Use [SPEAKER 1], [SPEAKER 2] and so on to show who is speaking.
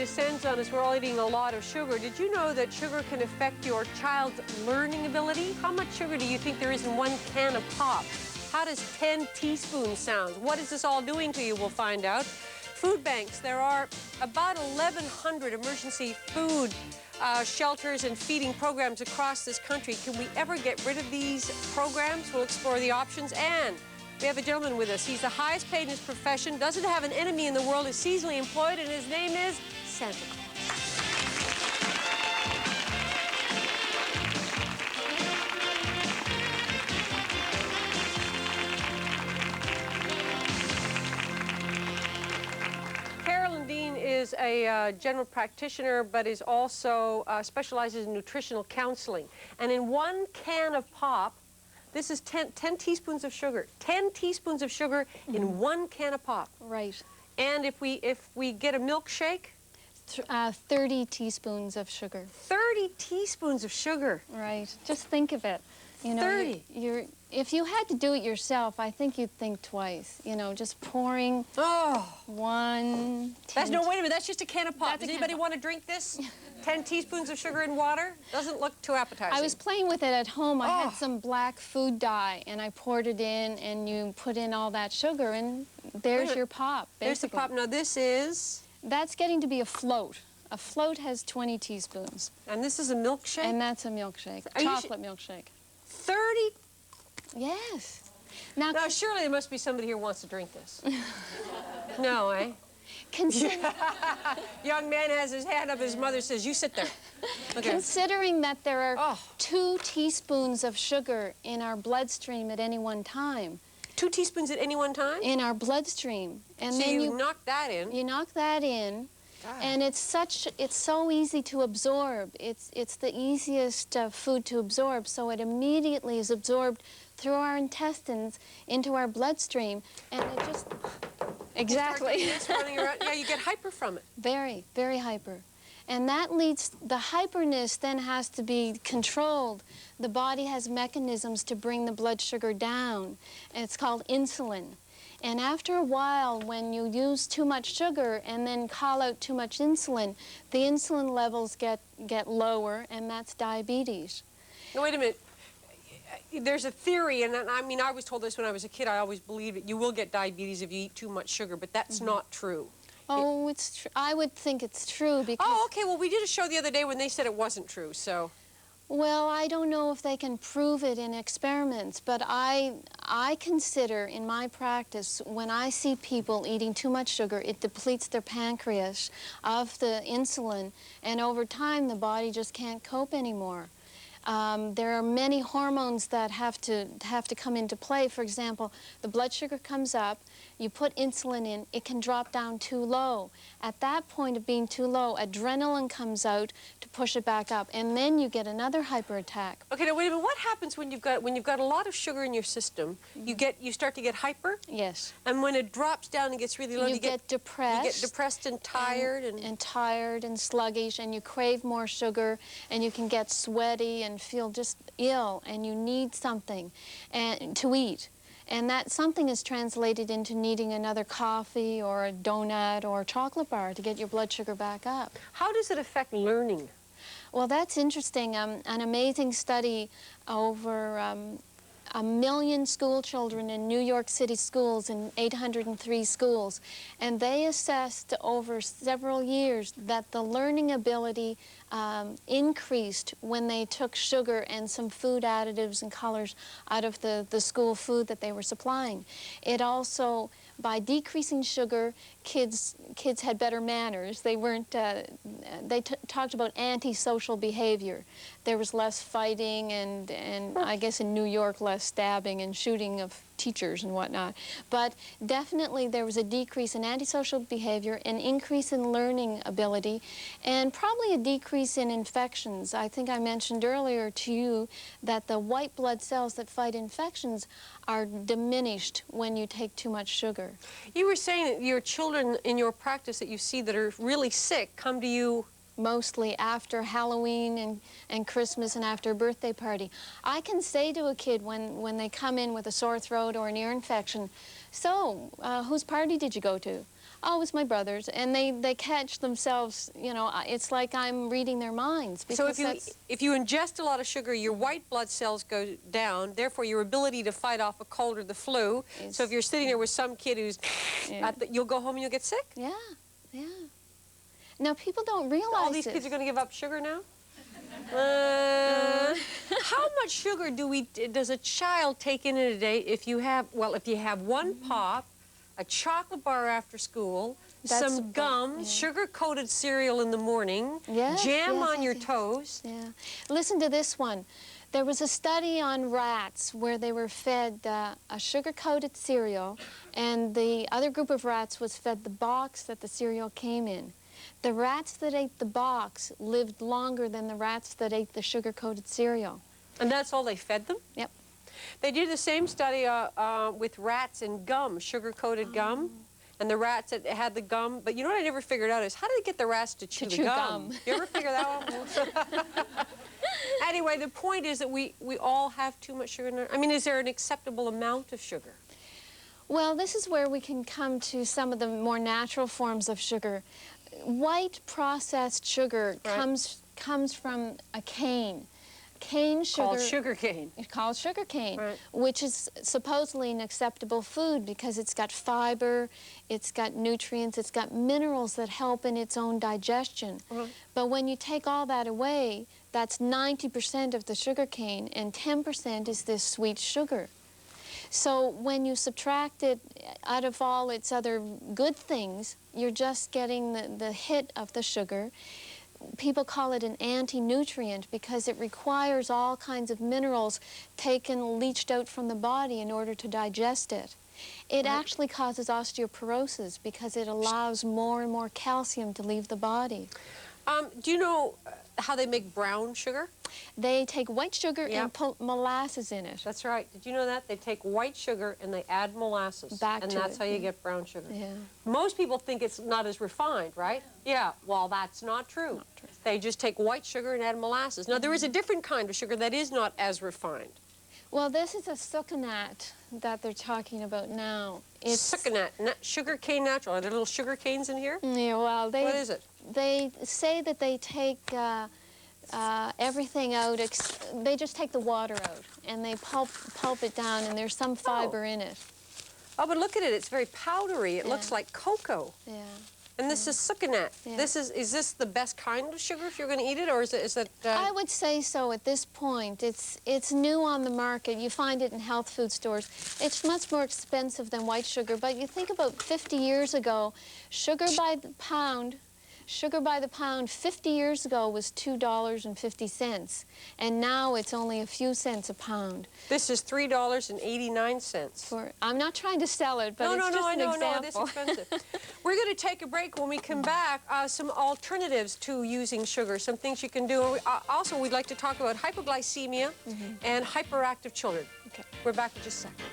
[SPEAKER 1] descends on us, we're all eating a lot of sugar. Did you know that sugar can affect your child's learning ability? How much sugar do you think there is in one can of pop? How does 10 teaspoons sound? What is this all doing to you? We'll find out. Food banks. There are about 1,100 emergency food shelters and feeding programs across this country. Can we ever get rid of these programs? We'll explore the options. And we have a gentleman with us. He's the highest paid in his profession, doesn't have an enemy in the world, is seasonally employed, and his name is Santa Claus. Carolyn is a general practitioner, but is also specializes in nutritional counseling. And in one can of pop, this is 10 teaspoons of sugar. 10 teaspoons of sugar in one can of pop.
[SPEAKER 2] Right.
[SPEAKER 1] And if we get a milkshake?
[SPEAKER 2] 30 teaspoons of sugar.
[SPEAKER 1] 30 teaspoons of sugar.
[SPEAKER 2] Right. Just think of it. You know,
[SPEAKER 1] 30.
[SPEAKER 2] If you had to do it yourself, I think you'd think twice. You know, just pouring one.
[SPEAKER 1] That's no, wait a minute. That's just a can of pop. Does anybody want to drink this? 10 teaspoons of sugar in water? Doesn't look too appetizing.
[SPEAKER 2] I was playing with it at home. I had some black food dye, and I poured it in, and you put in all that sugar, and there's your pop, basically.
[SPEAKER 1] There's the pop. Now, this is?
[SPEAKER 2] That's getting to be a float. A float has 20 teaspoons.
[SPEAKER 1] And this is a milkshake?
[SPEAKER 2] And that's a milkshake, chocolate milkshake.
[SPEAKER 1] 30?
[SPEAKER 2] Yes. Now,
[SPEAKER 1] surely there must be somebody here who wants to drink this. No, eh? Young man has his hand up. His mother says, you sit there. Okay.
[SPEAKER 2] Considering that there are 2 teaspoons of sugar in our bloodstream at any one time.
[SPEAKER 1] 2 teaspoons at any one time?
[SPEAKER 2] In our bloodstream. And
[SPEAKER 1] so
[SPEAKER 2] then
[SPEAKER 1] you knock that in.
[SPEAKER 2] You knock that in. God. And it's so easy to absorb. It's the easiest food to absorb, so it immediately is absorbed through our intestines into our bloodstream, and it just exactly.
[SPEAKER 1] Running around. Yeah, you get hyper from it.
[SPEAKER 2] Very, very hyper. And that leads, the hyperness then has to be controlled. The body has mechanisms to bring the blood sugar down, and it's called insulin. And after a while, when you use too much sugar and then call out too much insulin, the insulin levels get lower, and that's diabetes.
[SPEAKER 1] No, wait a minute. There's a theory, and I mean, I was told this when I was a kid. I always believed it. You will get diabetes if you eat too much sugar, but that's not true.
[SPEAKER 2] Oh, it's true. I would think it's true because...
[SPEAKER 1] Oh, okay. Well, we did a show the other day when they said it wasn't true, so...
[SPEAKER 2] Well, I don't know if they can prove it in experiments, but I consider in my practice, when I see people eating too much sugar, it depletes their pancreas of the insulin, and over time the body just can't cope anymore. There are many hormones that have to come into play. For example, the blood sugar comes up, you put insulin in, it can drop down too low. At that point of being too low, adrenaline comes out to push it back up, and then you get another hyper attack.
[SPEAKER 1] Okay, now wait a minute. What happens when you've got a lot of sugar in your system? You start to get hyper?
[SPEAKER 2] Yes.
[SPEAKER 1] And when it drops down and gets really low,
[SPEAKER 2] you get depressed.
[SPEAKER 1] You get depressed and tired
[SPEAKER 2] and tired and sluggish, and you crave more sugar, and you can get sweaty and feel just ill, and you need something to eat. And that something is translated into needing another coffee or a donut or a chocolate bar to get your blood sugar back up.
[SPEAKER 1] How does it affect learning?
[SPEAKER 2] Well, that's interesting. An amazing study over 1 million school children in New York City schools in 803 schools, and they assessed over several years that the learning ability increased when they took sugar and some food additives and colors out of the school food that they were supplying. It also, by decreasing sugar, kids had better manners. They weren't, they talked about antisocial behavior. There was less fighting and I guess in New York, less stabbing and shooting of teachers and whatnot. But definitely there was a decrease in antisocial behavior, an increase in learning ability, and probably a decrease in infections. I think I mentioned earlier to you that the white blood cells that fight infections are diminished when you take too much sugar.
[SPEAKER 1] You were saying that your children in your practice that you see that are really sick come to you
[SPEAKER 2] mostly after Halloween and Christmas and after a birthday party. I can say to a kid when they come in with a sore throat or an ear infection, so, whose party did you go to? Oh, it was my brothers, and they catch themselves, you know, it's like I'm reading their minds.
[SPEAKER 1] So if you ingest a lot of sugar, your white blood cells go down, therefore your ability to fight off a cold or the flu. So if you're sitting there with some kid who's, you'll go home and you'll get sick?
[SPEAKER 2] Yeah, yeah. Now, people don't realize
[SPEAKER 1] all these kids are going to give up sugar now? How much sugar does a child take in a day if you have, well, if you have one pop, a chocolate bar after school, some gum, sugar-coated cereal in the morning, jam on your toast?
[SPEAKER 2] Yeah. Listen to this one. There was a study on rats where they were fed a sugar-coated cereal, and the other group of rats was fed the box that the cereal came in. The rats that ate the box lived longer than the rats that ate the sugar-coated cereal.
[SPEAKER 1] And that's all they fed them?
[SPEAKER 2] Yep.
[SPEAKER 1] They did the same study with rats and gum, sugar-coated gum. And the rats that had the gum, but you know what I never figured out is how did they get the rats to chew the gum? You ever figure that one? Anyway, the point is that we all have too much sugar in our, I mean, is there an acceptable amount of sugar?
[SPEAKER 2] Well, this is where we can come to some of the more natural forms of sugar. White processed sugar comes from a cane. Cane sugar.
[SPEAKER 1] Called sugar cane.
[SPEAKER 2] It's called sugar cane, which is supposedly an acceptable food because it's got fiber, it's got nutrients, it's got minerals that help in its own digestion. But when you take all that away, that's 90% of the sugar cane, and 10% is this sweet sugar. So when you subtract it out of all its other good things, you're just getting the hit of the sugar. People call it an anti-nutrient because it requires all kinds of minerals taken, leached out from the body in order to digest it. It actually causes osteoporosis because it allows more and more calcium to leave the body.
[SPEAKER 1] Do you know how they make brown sugar?
[SPEAKER 2] They take white sugar and put molasses in it.
[SPEAKER 1] That's right. Did you know that? They take white sugar and they add molasses. And that's how you get brown sugar.
[SPEAKER 2] Yeah.
[SPEAKER 1] Most people think it's not as refined, right? Yeah. Well, that's not true.
[SPEAKER 2] Not true.
[SPEAKER 1] They just take white sugar and add molasses. Now, there is a different kind of sugar that is not as refined.
[SPEAKER 2] Well, this is a sucanat that they're talking about now.
[SPEAKER 1] It's sucanat, sugar cane natural. Are there little sugar canes in here?
[SPEAKER 2] Yeah, well,
[SPEAKER 1] what is it?
[SPEAKER 2] They say that they take everything out. They just take the water out and they pulp it down, and there's some fiber in it.
[SPEAKER 1] Oh, but look at it. It's very powdery. It looks like cocoa.
[SPEAKER 2] Yeah.
[SPEAKER 1] And this is sucanat.
[SPEAKER 2] Yeah.
[SPEAKER 1] Is this the best kind of sugar if you're going to eat it, or is it?
[SPEAKER 2] I would say so at this point. It's new on the market. You find it in health food stores. It's much more expensive than white sugar, but you think about 50 years ago, sugar by the pound 50 years ago was $2.50, and now it's only a few cents a pound.
[SPEAKER 1] This is $3.89.
[SPEAKER 2] I'm not trying to sell it, but it's just an example.
[SPEAKER 1] No, it's expensive. We're going to take a break. When we come back, some alternatives to using sugar, some things you can do. Also, we'd like to talk about hypoglycemia and hyperactive children. Okay. We're back in just a second.